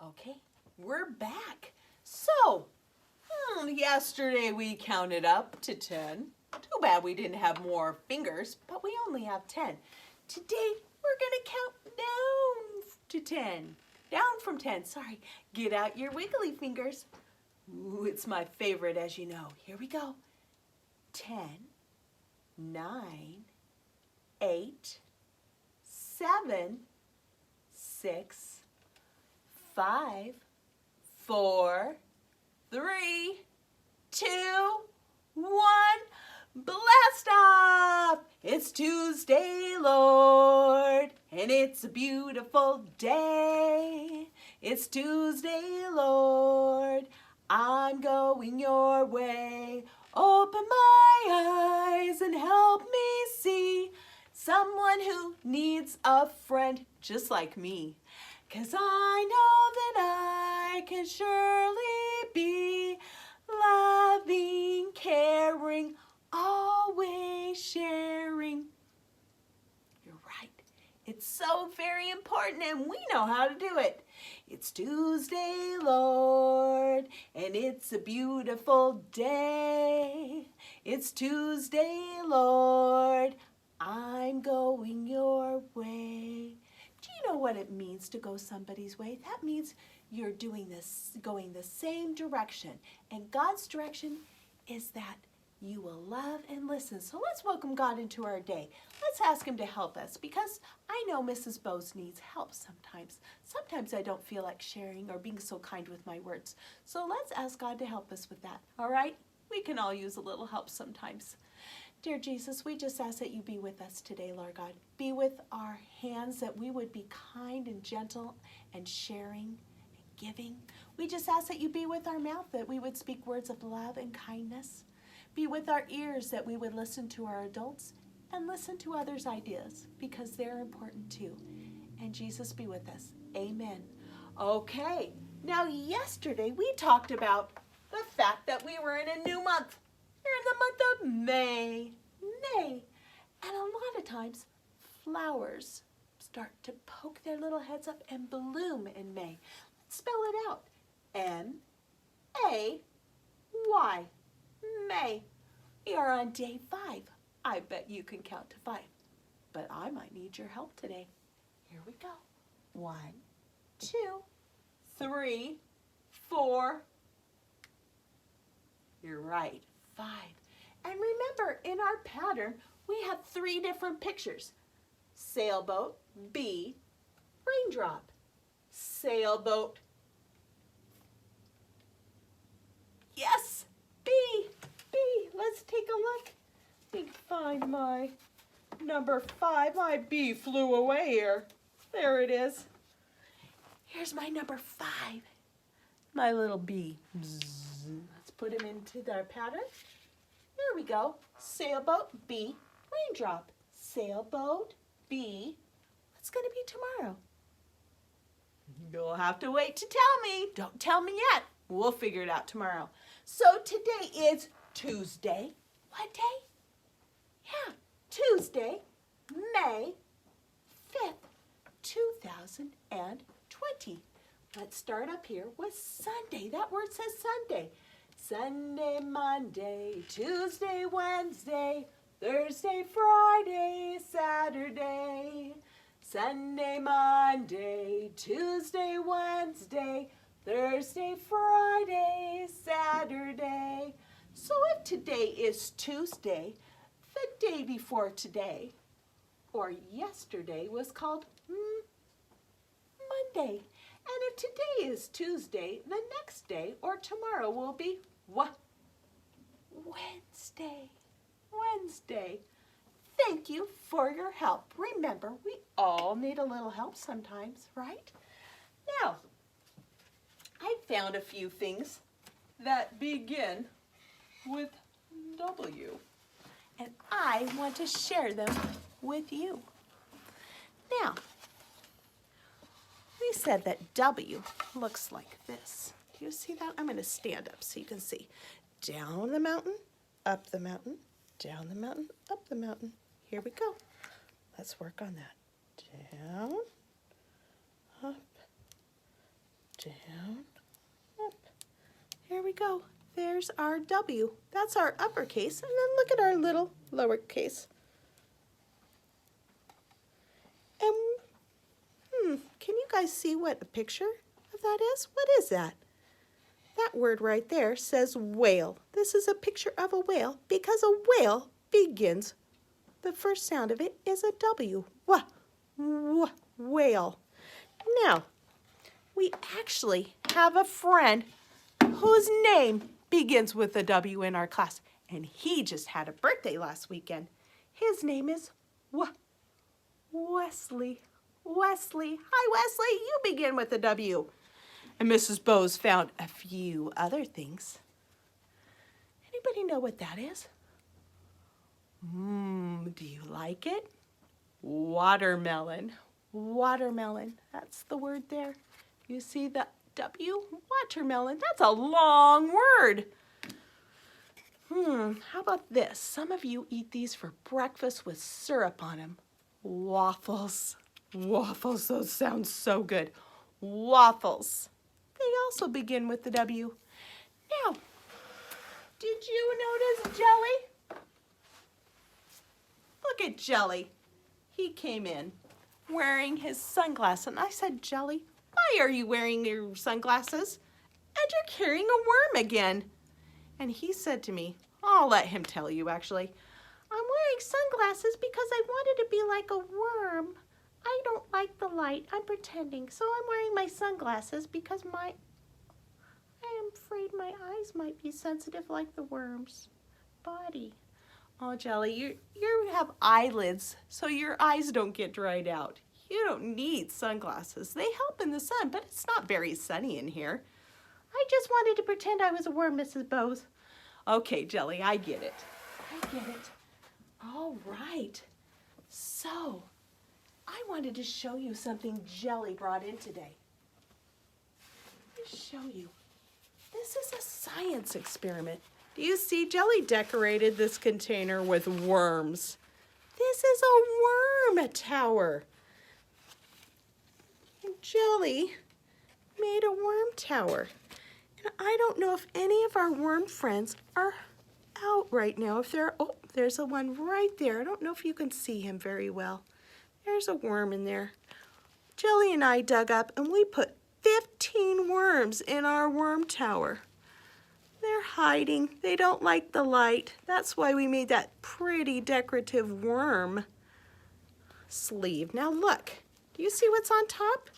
Okay, we're back. So, yesterday we counted up to 10. Too bad we didn't have more fingers, but we only have 10. Today we're going to count down to 10. Down from 10, sorry. Get out your wiggly fingers. Ooh, it's my favorite, as you know. Here we go. 10, 9, 8, 7, 6, 5, 4, 3, 2, 1. Blast off! It's Tuesday, Lord, and it's a beautiful day. It's Tuesday, Lord, I'm going your way. Open my eyes and help me see someone who needs a friend just like me. 'Cause I know that I can surely be loving, caring, always sharing. You're right. It's so very important and we know how to do it. It's Tuesday, Lord, and it's a beautiful day. It's Tuesday, Lord, I'm going your way. Do you know what it means to go somebody's way? That means you're doing this, going the same direction. And God's direction is that you will love and listen. So let's welcome God into our day. Let's ask him to help us because I know Mrs. Bose needs help sometimes. Sometimes I don't feel like sharing or being so kind with my words. So let's ask God to help us with that. All right? We can all use a little help sometimes. Dear Jesus, we just ask that you be with us today, Lord God. Be with our hands, that we would be kind and gentle and sharing and giving. We just ask that you be with our mouth, that we would speak words of love and kindness. Be with our ears, that we would listen to our adults and listen to others' ideas because they're important too. And Jesus, be with us. Amen. Okay, now yesterday we talked about the fact that we were in a new month. We're in the month of May. May. And a lot of times flowers start to poke their little heads up and bloom in May. Let's spell it out. M-A-Y. May. We are on day 5. I bet you can count to 5. But I might need your help today. Here we go. 1, 2, 3, 4. You're right. 5. And remember, in our pattern, we have 3 different pictures. Sailboat, B, raindrop. Sailboat. Yes, B, B. Let's take a look. Let me find my number 5. My B flew away here. There it is. Here's my number 5. My little B. Let's put him into our pattern. There we go. Sailboat, B, raindrop. Sailboat, B. What's going to be tomorrow? You'll have to wait to tell me. Don't tell me yet. We'll figure it out tomorrow. So today is Tuesday. What day? Yeah, Tuesday, May 5th, 2020. Let's start up here with Sunday. That word says Sunday. Sunday, Monday, Tuesday, Wednesday, Thursday, Friday, Saturday. Sunday, Monday, Tuesday, Wednesday, Thursday, Friday, Saturday. So if today is Tuesday, the day before today, or yesterday, was called Monday. And if today is Tuesday, the next day or tomorrow will be what? Wednesday. Wednesday. Thank you for your help. Remember, we all need a little help sometimes, right? Now, I found a few things that begin with W, and I want to share them with you. Now, we said that W looks like this. Do you see that? I'm going to stand up so you can see. Down the mountain, up the mountain, down the mountain, up the mountain. Here we go. Let's work on that. Down, up, down, up. Here we go. There's our W. That's our uppercase. And then look at our little lowercase. And, can you guys see what a picture of that is? What is that? That word right there says whale. This is a picture of a whale because a whale begins, the first sound of it is a W. Whale. Now, we actually have a friend whose name begins with a W in our class, and he just had a birthday last weekend. His name is Wesley. Wesley. Hi, Wesley. You begin with a W. And Mrs. Bose found a few other things. Anybody know what that is? Do you like it? Watermelon. Watermelon. That's the word there. You see the W? Watermelon. That's a long word. How about this? Some of you eat these for breakfast with syrup on them. Waffles. Waffles, those sound so good. Waffles. They also begin with the W. Now, did you notice Jelly? Look at Jelly. He came in wearing his sunglasses, and I said, Jelly, why are you wearing your sunglasses? And you're carrying a worm again. And he said to me, I'll let him tell you actually, I'm wearing sunglasses because I wanted to be like a worm. I don't like the light. I'm pretending. So I'm wearing my sunglasses because I am afraid my eyes might be sensitive like the worm's body. Oh, Jelly, you have eyelids, so your eyes don't get dried out. You don't need sunglasses. They help in the sun, but it's not very sunny in here. I just wanted to pretend I was a worm, Mrs. Bose. Okay, Jelly, I get it. I get it. All right. So, I wanted to show you something Jelly brought in today. Let me show you. This is a science experiment. Do you see Jelly decorated this container with worms? This is a worm tower. And Jelly made a worm tower. And I don't know if any of our worm friends are out right now. If they're, oh, there's a one right there. I don't know if you can see him very well. There's a worm in there. Jelly and I dug up and we put 15 worms in our worm tower. They're hiding. They don't like the light. That's why we made that pretty decorative worm sleeve. Now look, do you see what's on top?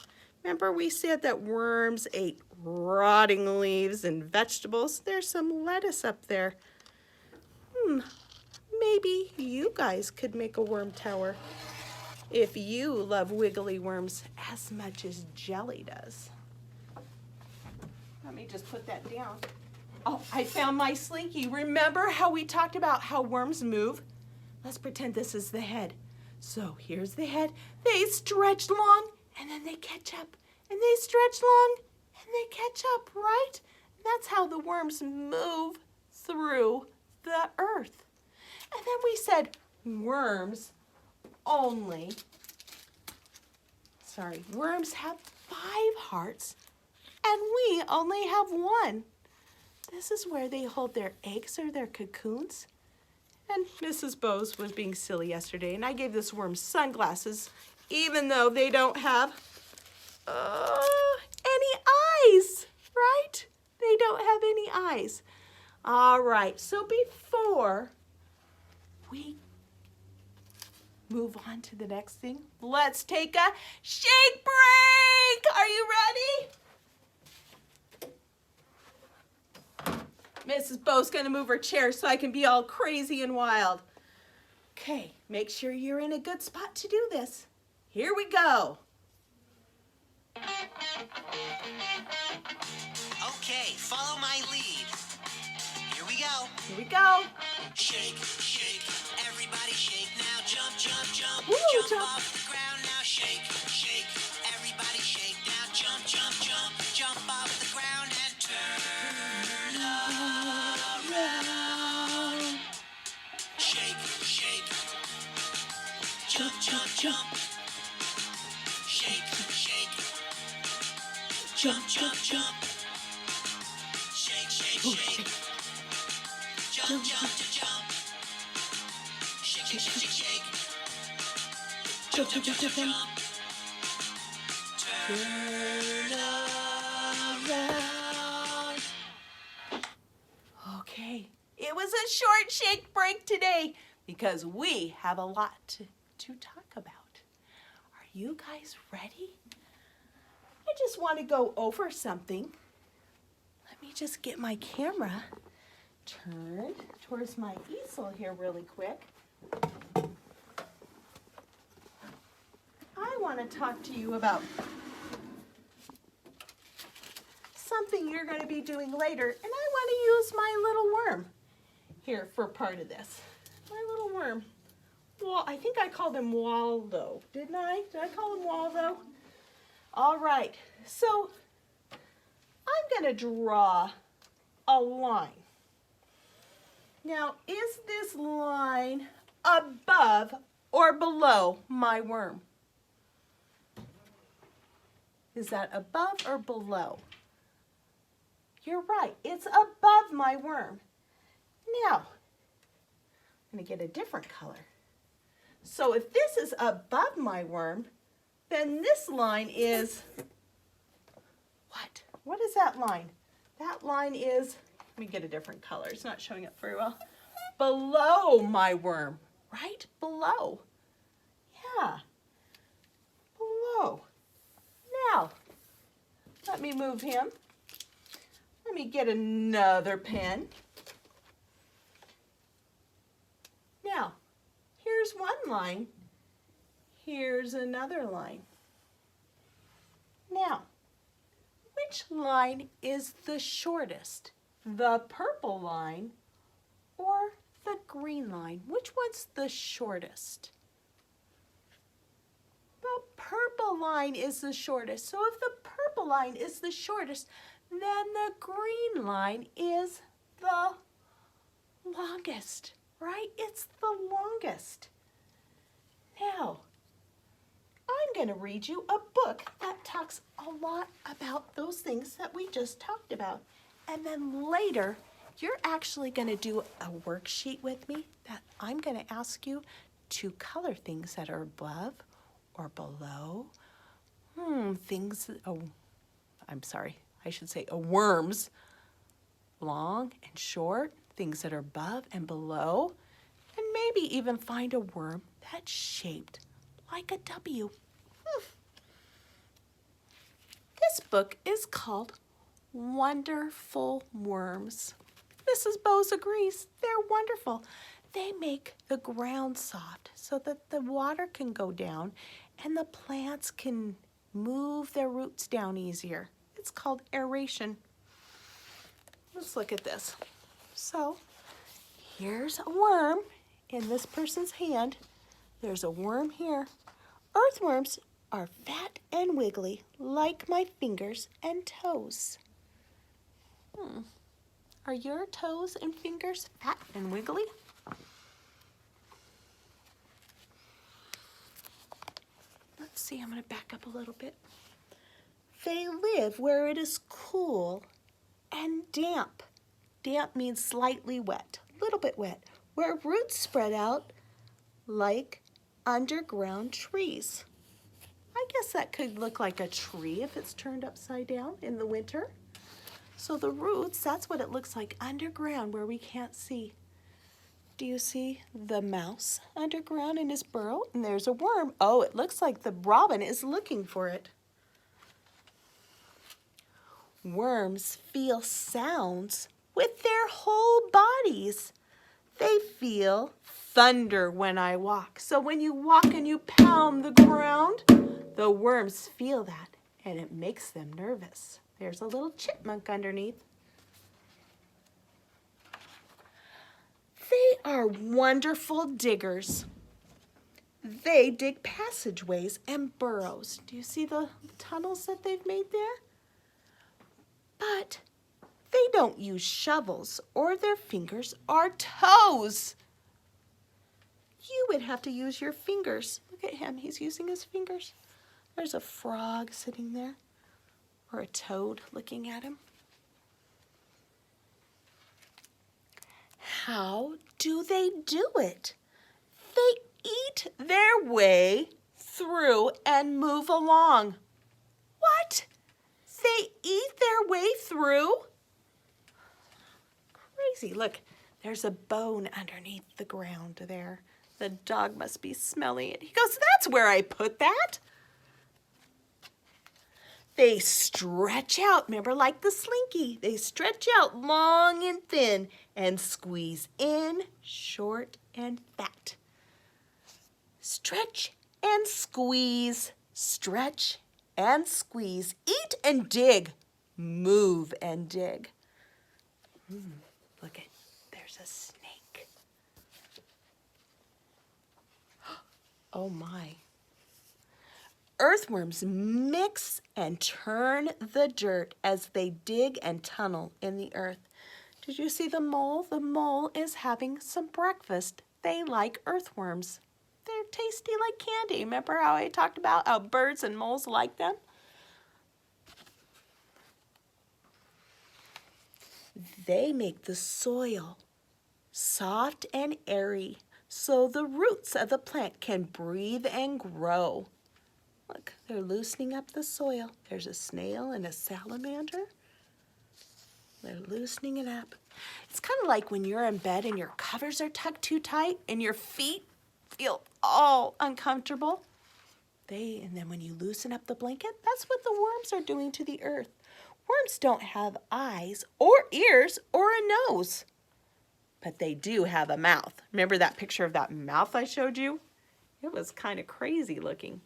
Remember we said that worms ate rotting leaves and vegetables? There's some lettuce up there. Maybe you guys could make a worm tower if you love wiggly worms as much as Jelly does. Let me just put that down. Oh, I found my slinky. Remember how we talked about how worms move? Let's pretend this is the head. So here's the head. They stretch long and then they catch up. And they stretch long and they catch up, right? That's how the worms move through the earth. And then we said worms have 5 hearts and we only have 1. This is where they hold their eggs or their cocoons. And Mrs. Bose was being silly yesterday, and I gave this worm sunglasses, even though they don't have any eyes, right? They don't have any eyes. All right, so before we move on to the next thing, let's take a shake break. Are you ready? Mrs. Bo's gonna move her chair so I can be all crazy and wild. Okay, make sure you're in a good spot to do this. Here we go. Okay, follow my lead. Here we go. Here we go. Shake, shake, everybody shake now. Jump, jump, jump. Woo, jump jump. off the ground now. Shake, shake, everybody shake now. Jump, jump, jump. Jump off the ground and turn around. Shake, shake, jump, jump, jump. Shake, shake, Jump, jump, jump. Shake, shake, shake. Jump, jump to jump. Shake, shake, shake, shake. Jump, jump, jump, jump, jump. Turn around. Okay, it was a short shake break today because we have a lot to talk about. Are you guys ready? I just want to go over something. Let me just get my camera turned towards my easel here really quick. I want to talk to you about something you're going to be doing later, and I want to use my little worm here for part of this. My little worm. Well, I think I called him Waldo, didn't I? Did I call him Waldo? All right, so I'm going to draw a line. Now, is this line above or below my worm? Is that above or below? You're right, it's above my worm. Now, I'm going to get a different color. So if this is above my worm, then this line is, what? What is that line? That line is, let me get a different color. It's not showing up very well. Below my worm, right? Below. Yeah. Below. Now, let me move him. Let me get another pen. Now, here's one line. Here's another line. Now, which line is the shortest? The purple line or the green line? Which one's the shortest? The purple line is the shortest. So if the purple line is the shortest, then the green line is the longest, right? It's the longest. Now, I'm going to read you a book that talks a lot about those things that we just talked about. And then later, you're actually going to do a worksheet with me that I'm going to ask you to color things that are above or below. Things, oh, I'm sorry, I should say worms, long and short, things that are above and below, and maybe even find a worm that's shaped like a W. This book is called Wonderful Worms. Mrs. Bose agrees. They're wonderful. They make the ground soft so that the water can go down and the plants can move their roots down easier. It's called aeration. Let's look at this. So here's a worm in this person's hand. There's a worm here. Earthworms are fat and wiggly like my fingers and toes. Are your toes and fingers fat and wiggly? Let's see, I'm going to back up a little bit. They live where it is cool and damp. Damp means slightly wet, a little bit wet, where roots spread out like underground trees. I guess that could look like a tree if it's turned upside down in the winter. So the roots, that's what it looks like underground where we can't see. Do you see the mouse underground in his burrow? And there's a worm. Oh, it looks like the robin is looking for it. Worms feel sounds with their whole bodies. They feel thunder when I walk. So when you walk and you pound the ground, the worms feel that and it makes them nervous. There's a little chipmunk underneath. They are wonderful diggers. They dig passageways and burrows. Do you see the tunnels that they've made there? But they don't use shovels or their fingers or toes. You would have to use your fingers. Look at him, he's using his fingers. There's a frog sitting there. or a toad looking at him. How do they do it? They eat their way through and move along. What? They eat their way through? Crazy. Look, there's a bone underneath the ground there. The dog must be smelling it. He goes, that's where I put that. They stretch out, remember, like the slinky. They stretch out long and thin and squeeze in short and fat. Stretch and squeeze, stretch and squeeze. Eat and dig, move and dig. Look at, there's a snake. Oh my. Earthworms mix and turn the dirt as they dig and tunnel in the earth. Did you see the mole? The mole is having some breakfast. They like earthworms. They're tasty like candy. Remember how I talked about how birds and moles like them? They make the soil soft and airy so the roots of the plant can breathe and grow. Look, they're loosening up the soil. There's a snail and a salamander. They're loosening it up. It's kind of like when you're in bed and your covers are tucked too tight and your feet feel all uncomfortable. And then when you loosen up the blanket, that's what the worms are doing to the earth. Worms don't have eyes or ears or a nose, but they do have a mouth. Remember that picture of that mouth I showed you? It was kind of crazy looking.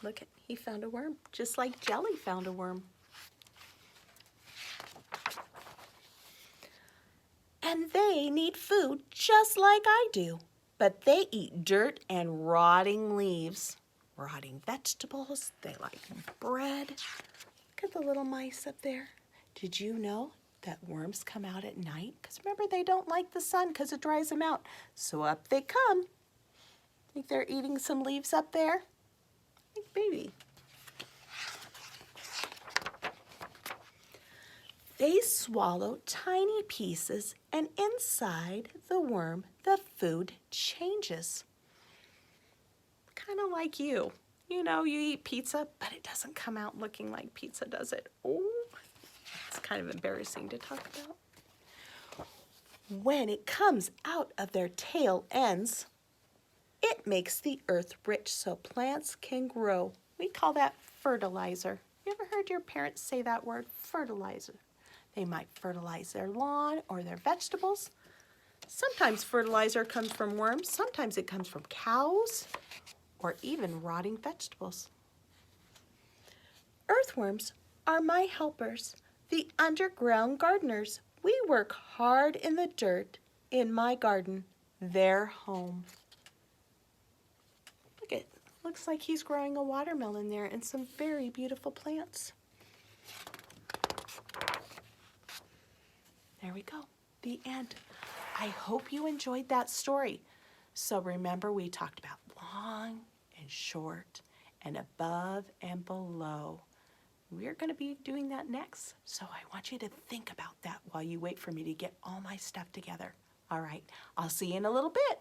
Look, he found a worm, just like Jelly found a worm. And they need food just like I do, but they eat dirt and rotting leaves, rotting vegetables. They like bread. Look at the little mice up there. Did you know that worms come out at night? Because remember, they don't like the sun because it dries them out. So up they come. Think they're eating some leaves up there? I think maybe. They swallow tiny pieces, and inside the worm, the food changes. Kind of like you. You know, you eat pizza, but it doesn't come out looking like pizza, does it? Oh, it's kind of embarrassing to talk about. When it comes out of their tail ends, it makes the earth rich so plants can grow. We call that fertilizer. You ever heard your parents say that word, fertilizer? They might fertilize their lawn or their vegetables. Sometimes fertilizer comes from worms. Sometimes it comes from cows or even rotting vegetables. Earthworms are my helpers, the underground gardeners. We work hard in the dirt in my garden, their home. Look at, looks like he's growing a watermelon there and some very beautiful plants. There we go, the end. I hope you enjoyed that story. So remember, we talked about long and short and above and below. We're going to be doing that next. So I want you to think about that while you wait for me to get all my stuff together. All right, I'll see you in a little bit.